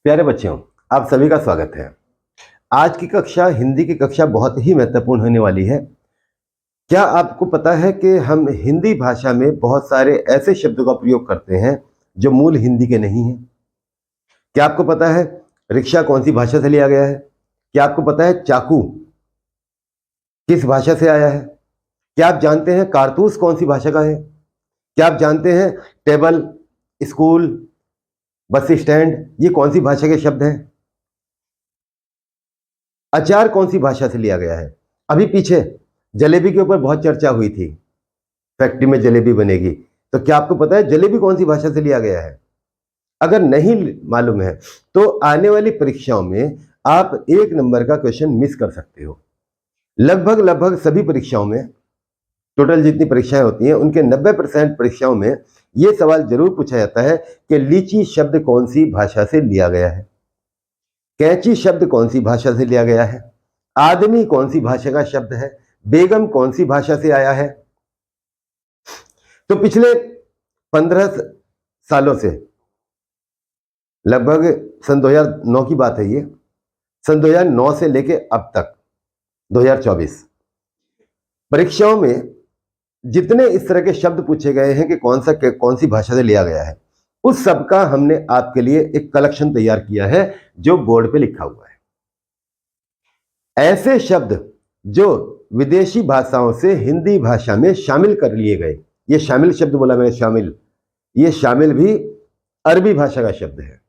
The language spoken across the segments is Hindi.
प्यारे बच्चों, आप सभी का स्वागत है। आज की कक्षा हिंदी की कक्षा बहुत ही महत्वपूर्ण होने वाली है। क्या आपको पता है कि हम हिंदी भाषा में बहुत सारे ऐसे शब्दों का प्रयोग करते हैं जो मूल हिंदी के नहीं हैं? क्या आपको पता है रिक्शा कौन सी भाषा से लिया गया है? क्या आपको पता है चाकू किस भाषा से आया है? क्या आप जानते हैं कारतूस कौन सी भाषा का है? क्या आप जानते हैं टेबल, स्कूल, बस स्टैंड ये कौन सी भाषा के शब्द हैं? अचार कौन सी भाषा से लिया गया है? अभी पीछे जलेबी के ऊपर बहुत चर्चा हुई थी, फैक्ट्री में जलेबी बनेगी। तो क्या आपको पता है जलेबी कौन सी भाषा से लिया गया है? अगर नहीं मालूम है तो आने वाली परीक्षाओं में आप 1 नंबर का क्वेश्चन मिस कर सकते हो। लगभग सभी परीक्षाओं में, टोटल जितनी परीक्षाएं होती हैं उनके 90% परीक्षाओं में यह सवाल जरूर पूछा जाता है कि लीची शब्द कौन सी भाषा से लिया गया है, कैंची शब्द कौन सी भाषा से लिया गया है, आदमी कौन सी भाषा का शब्द है, बेगम कौन सी भाषा से आया है। तो पिछले 15 सालों से, लगभग सन 2009 की बात है ये, सन 2009 से लेके अब तक 2024 परीक्षाओं में जितने इस तरह के शब्द पूछे गए हैं कि कौन सी भाषा से लिया गया है, उस सब का हमने आपके लिए एक कलेक्शन तैयार किया है जो बोर्ड पे लिखा हुआ है। ऐसे शब्द जो विदेशी भाषाओं से हिंदी भाषा में शामिल कर लिए गए, ये शामिल शब्द बोला मैंने, शामिल, ये शामिल भी अरबी भाषा का शब्द है।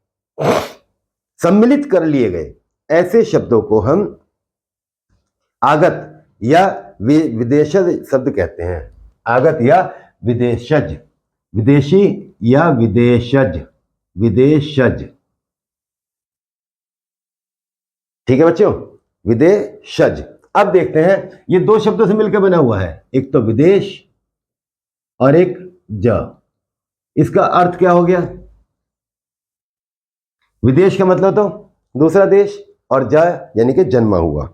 सम्मिलित कर लिए गए ऐसे शब्दों को हम आगत या विदेशज शब्द कहते हैं। आगत या विदेशज, विदेशी या विदेशज, विदेशज, ठीक है बच्चों, विदेशज। अब देखते हैं, ये 2 शब्दों से मिलकर बना हुआ है, एक तो विदेश और एक ज। इसका अर्थ क्या हो गया? विदेश का मतलब तो दूसरा देश, और ज यानी कि जन्मा हुआ,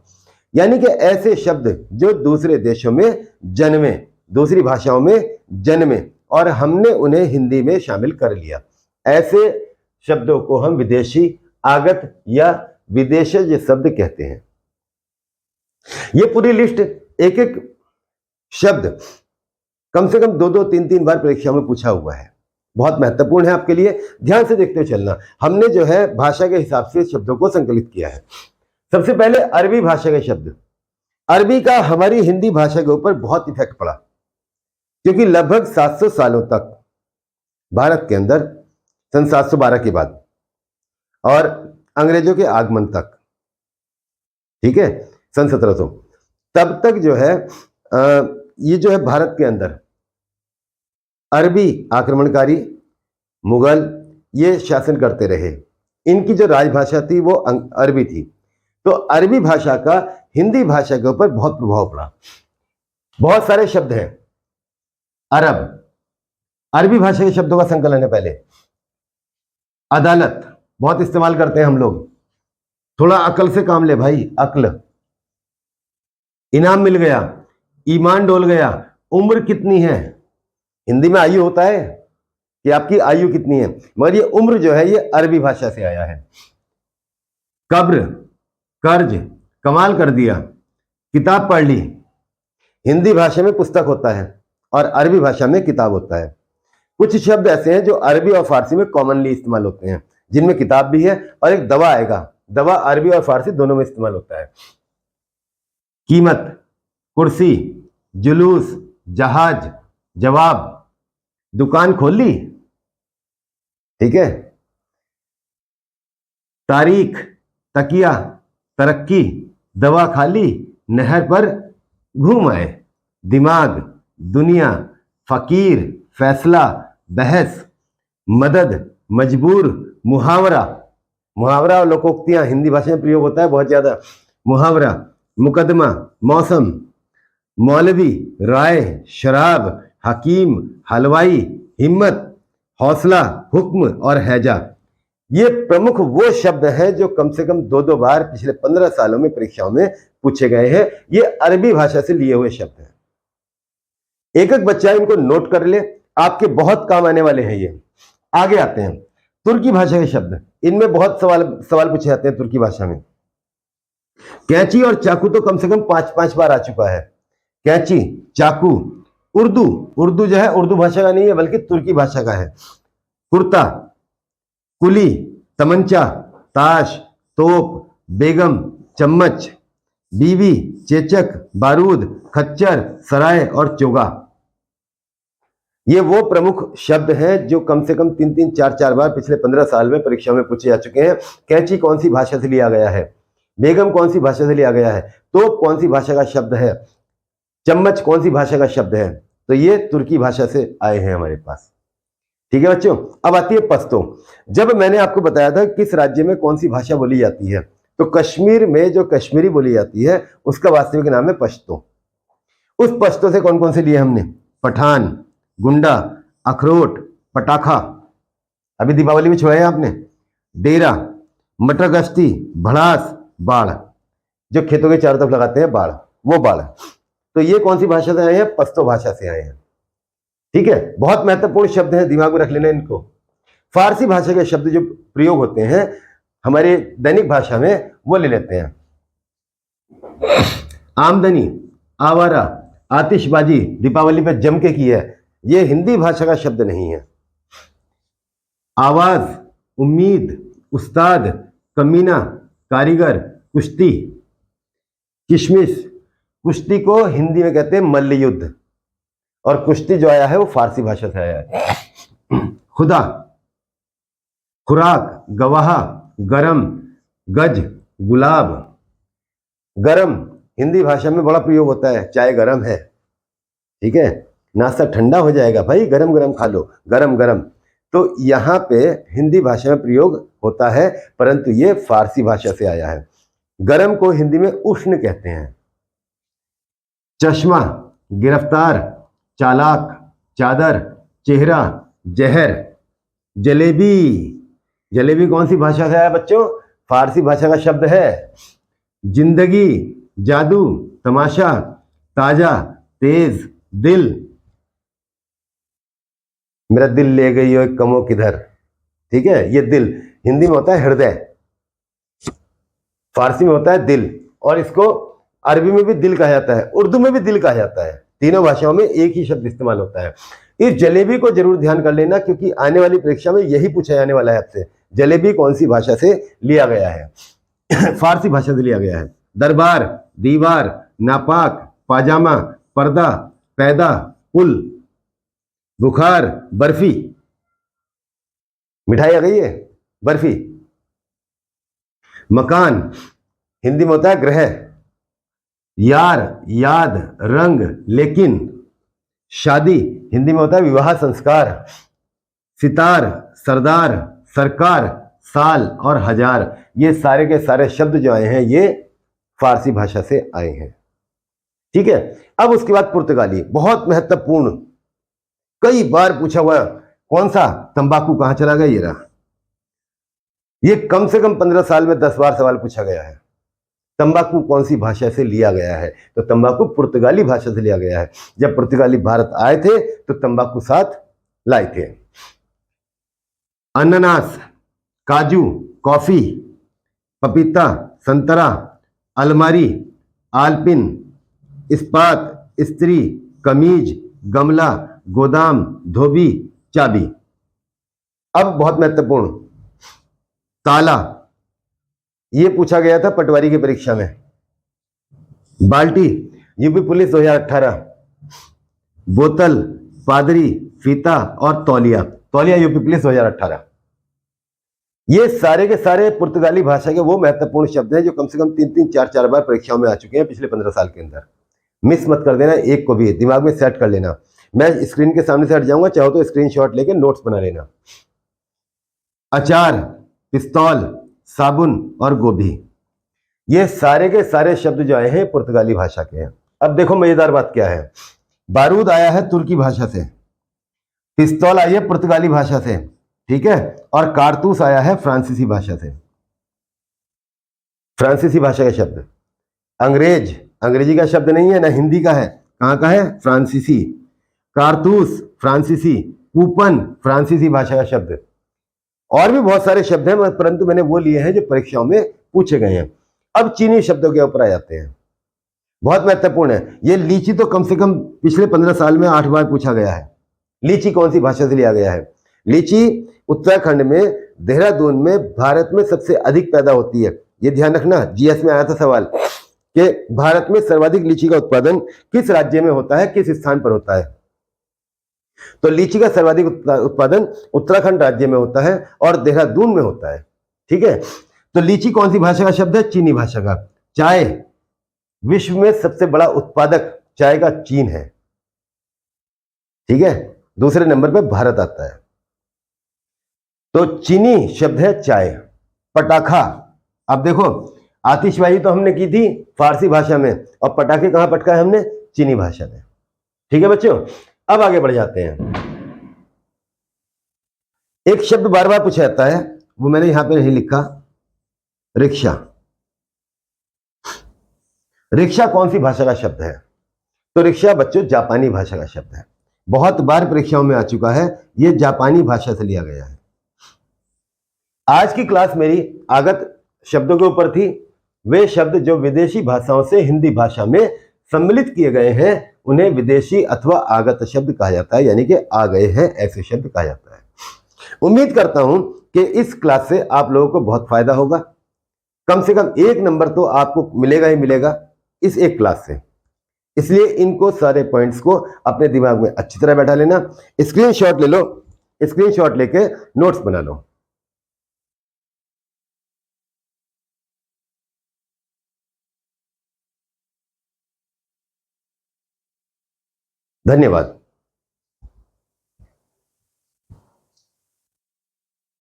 यानी कि ऐसे शब्द जो दूसरे देशों में जन्मे, दूसरी भाषाओं में जन्मे और हमने उन्हें हिंदी में शामिल कर लिया, ऐसे शब्दों को हम विदेशी, आगत या विदेशज शब्द कहते हैं। ये पूरी लिस्ट, एक एक शब्द कम से कम 2-2, 3-3 बार परीक्षा में पूछा हुआ है, बहुत महत्वपूर्ण है आपके लिए, ध्यान से देखते हुए चलना। हमने जो है भाषा के हिसाब से शब्दों को संकलित किया है। सबसे पहले अरबी भाषा के शब्द। अरबी का हमारी हिंदी भाषा के ऊपर बहुत इफेक्ट पड़ा, क्योंकि लगभग 700 सालों तक भारत के अंदर, सन 712 के बाद और अंग्रेजों के आगमन तक, ठीक है, सन 1700, तब तक जो है ये जो है भारत के अंदर अरबी आक्रमणकारी मुगल ये शासन करते रहे। इनकी जो राजभाषा थी वो अरबी थी। तो अरबी भाषा का हिंदी भाषा के ऊपर बहुत प्रभाव पड़ा। बहुत सारे शब्द हैं अरब, अरबी भाषा के शब्दों का संकलन है। पहले अदालत बहुत इस्तेमाल करते हैं हम लोग, थोड़ा अकल से काम ले भाई, अक्ल। इनाम मिल गया, ईमान डोल गया, उम्र कितनी है, हिंदी में आयु होता है कि आपकी आयु कितनी है, मगर ये उम्र जो है ये अरबी भाषा से आया है। कब्र, कर्ज, कमाल कर दिया, किताब पढ़ ली, हिंदी भाषा में पुस्तक होता है और अरबी भाषा में किताब होता है। कुछ शब्द ऐसे हैं जो अरबी और फारसी में कॉमनली इस्तेमाल होते हैं, जिनमें किताब भी है, और एक दवा आएगा, दवा अरबी और फारसी दोनों में इस्तेमाल होता है। कीमत, कुर्सी, जुलूस, जहाज, जवाब, दुकान खोल ली, ठीक है, तारीख, तकिया, तरक्की, दवा खा ली, नहर पर घूम आए, दिमाग, दुनिया, फकीर, फैसला, बहस, मदद, मजबूर, मुहावरा, मुहावरा और लोकोक्तियां हिंदी भाषा में प्रयोग होता है बहुत ज्यादा। मुहावरा, मुकदमा, मौसम, मौलवी, राय, शराब, हकीम, हलवाई, हिम्मत, हौसला, हुक्म और हैजा। ये प्रमुख वो शब्द हैं जो कम से कम 2-2 बार पिछले 15 सालों में परीक्षाओं में पूछे गए हैं। ये अरबी भाषा से लिए हुए शब्द हैं। एक एक बच्चा इनको नोट कर ले, आपके बहुत काम आने वाले हैं ये। आगे आते हैं, तुर्की भाषा के शब्द, इनमें बहुत सवाल पूछे जाते हैं तुर्की भाषा में। कैंची और चाकू तो कम से कम 5 बार आ चुका है। कैंची, चाकू। उर्दू, उर्दू जो है उर्दू भाषा का नहीं है बल्कि तुर्की भाषा का है। कुर्ता, कुली, तमंचा, ताश, तोप, बेगम, चम्मच, बीवी, चेचक, बारूद, खच्चर, सराय और चोगा। ये वो प्रमुख शब्द हैं जो कम से कम 3-3, 4-4 बार पिछले 15 साल में परीक्षा में पूछे जा चुके हैं। कैंची कौन सी भाषा से लिया गया है, बेगम कौन सी भाषा से लिया गया है, तोप कौन सी भाषा का शब्द है, चम्मच कौन सी भाषा का शब्द है, तो ये तुर्की भाषा से आए हैं हमारे पास। ठीक है बच्चों, अब आती है पश्तो। जब मैंने आपको बताया था किस राज्य में कौन सी भाषा बोली जाती है, तो कश्मीर में जो कश्मीरी बोली जाती है उसका वास्तविक नाम है पश्तो। उस पश्तो से कौन कौन से लिए हमने, पठान, गुंडा, अखरोट, पटाखा, अभी दीपावली में छुड़ाया आपने, डेरा, मटर गश्ती, भड़ास, बाढ़, जो खेतों के चारों तरफ लगाते हैं बाढ़, वो बाढ़। तो ये कौन सी भाषा से आए हैं, पश्तो भाषा से आए हैं। ठीक है, बहुत महत्वपूर्ण शब्द हैं, दिमाग में रख लेना इनको। फारसी भाषा के शब्द जो प्रयोग होते हैं हमारे दैनिक भाषा में वो ले लेते हैं। आमदनी, आवारा, आतिशबाजी, दीपावली पे जम के की है, ये हिंदी भाषा का शब्द नहीं है। आवाज, उम्मीद, उस्ताद, कमीना, कारीगर, कुश्ती, किशमिश, कुश्ती को हिंदी में कहते हैं मल्ल युद्ध, और कुश्ती जो आया है वो फारसी भाषा से आया है। खुदा, खुराक, गवाह, गरम, गज, गुलाब। गरम हिंदी भाषा में बड़ा प्रयोग होता है, चाय गरम है, ठीक है, नाश्ता ठंडा हो जाएगा भाई, गरम गरम खा लो, गरम गरम। तो यहाँ पे हिंदी भाषा में प्रयोग होता है, परंतु ये फारसी भाषा से आया है। गरम को हिंदी में उष्ण कहते हैं। चश्मा, गिरफ्तार, चालाक, चादर, चेहरा, जहर, जलेबी। जलेबी कौन सी भाषा से आया बच्चों, फारसी भाषा का शब्द है। जिंदगी, जादू, तमाशा, ताजा, तेज, दिल। मेरा दिल ले गई हो कमो किधर, ठीक है, ये दिल हिंदी में होता है हृदय, फारसी में होता है दिल, और इसको अरबी में भी दिल कहा जाता है, उर्दू में भी दिल कहा जाता है। तीनों भाषाओं में एक ही शब्द इस्तेमाल होता है। इस जलेबी को जरूर ध्यान कर लेना, क्योंकि आने वाली परीक्षा में यही पूछा जाने वाला है आपसे, जलेबी कौन सी भाषा से लिया गया है। फारसी भाषा से लिया गया है। दरबार, दीवार, नापाक, पाजामा, पर्दा, पैदा, पुल, बुखार, बर्फी। मिठाई आ गई है, बर्फी। मकान हिंदी में होता है गृह। यार, याद, रंग, लेकिन। शादी हिंदी में होता है विवाह संस्कार। सितार, सरदार, सरकार, साल और हजार, ये सारे के सारे शब्द जो आए हैं ये फारसी भाषा से आए हैं। ठीक है, अब उसके बाद पुर्तगाली, बहुत महत्वपूर्ण, कई बार पूछा हुआ, कौन सा, तंबाकू कहां चला गया, ये रहा। ये कम से कम 15 साल में 10 बार सवाल पूछा गया है। तंबाकू कौन सी भाषा से लिया गया है, तो तंबाकू पुर्तगाली भाषा से लिया गया है। जब पुर्तगाली भारत आए थे तो तंबाकू साथ लाए थे। अनानास, काजू, कॉफी, पपीता, संतरा, अलमारी, आलपिन, इस्पात, स्त्री, कमीज, गमला, गोदाम, धोबी, चाबी। अब बहुत महत्वपूर्ण, ताला, ये पूछा गया था पटवारी की परीक्षा में। बाल्टी, यूपी पुलिस 2018। बोतल, पादरी, फीता और तौलिया, तौलिया यूपी पुलिस 2018। ये सारे के सारे पुर्तगाली भाषा के वो महत्वपूर्ण शब्द हैं जो कम से कम 3-3, 4-4 बार परीक्षाओं में आ चुके हैं पिछले 15 साल के अंदर। मिस मत कर देना, एक को भी दिमाग में सेट कर लेना। मैं स्क्रीन के सामने से हट जाऊंगा, चाहो तो स्क्रीनशॉट लेके नोट्स बना लेना। अचार, पिस्तौल, साबुन और गोभी, ये सारे के सारे शब्द जो आए हैं पुर्तगाली भाषा के हैं। अब देखो मजेदार बात क्या है, बारूद आया है तुर्की भाषा से, पिस्तौल आई है पुर्तगाली भाषा से, ठीक है, और कारतूस आया है फ्रांसीसी भाषा से। फ्रांसीसी भाषा का शब्द। अंग्रेज, अंग्रेजी का शब्द नहीं है, ना हिंदी का है, कहां का है, फ्रांसीसी। कारतूस फ्रांसीसी, कूपन फ्रांसीसी भाषा का शब्द। और भी बहुत सारे शब्द हैं, परंतु मैंने वो लिए हैं जो परीक्षाओं में पूछे गए हैं। अब चीनी शब्दों के ऊपर आ जाते हैं, बहुत महत्वपूर्ण है। ये लीची तो कम से कम पिछले 15 साल में 8 बार पूछा गया है। लीची कौन सी भाषा से लिया गया है? लीची उत्तराखंड में, देहरादून में, भारत में सबसे अधिक पैदा होती है। ये ध्यान रखना, जीएस में आया था सवाल कि भारत में सर्वाधिक लीची का उत्पादन किस राज्य में होता है, किस स्थान पर होता है। तो लीची का सर्वाधिक उत्पादन उत्तराखंड राज्य में होता है और देहरादून में होता है। ठीक है, तो लीची कौन सी भाषा का शब्द है? चीनी भाषा का। चाय, विश्व में सबसे बड़ा उत्पादक चाय का चीन है। ठीक है, दूसरे नंबर पे भारत आता है। तो चीनी शब्द है चाय। पटाखा, अब देखो आतिशबाजी तो हमने की थी फारसी भाषा में, और पटाखे कहां पटका है हमने? चीनी भाषा में। ठीक है बच्चों, अब आगे बढ़ जाते हैं। एक शब्द बार बार पूछा जाता है, वो मैंने यहां पे नहीं लिखा, रिक्शा। रिक्शा कौन सी भाषा का शब्द है? तो रिक्शा बच्चों जापानी भाषा का शब्द है, बहुत बार परीक्षाओं में आ चुका है, यह जापानी भाषा से लिया गया है। आज की क्लास मेरी आगत शब्दों के ऊपर थी। वे शब्द जो विदेशी भाषाओं से हिंदी भाषा में सम्मिलित किए गए हैं उन्हें विदेशी अथवा आगत शब्द कहा जाता है, यानी कि आ गए हैं ऐसे शब्द कहा जाता है। उम्मीद करता हूं कि इस क्लास से आप लोगों को बहुत फायदा होगा। कम से कम 1 नंबर तो आपको मिलेगा ही मिलेगा इस एक क्लास से। इसलिए इनको सारे पॉइंट्स को अपने दिमाग में अच्छी तरह बैठा लेना। स्क्रीनशॉट ले लो, स्क्रीनशॉट लेके नोट्स बना लो। धन्यवाद।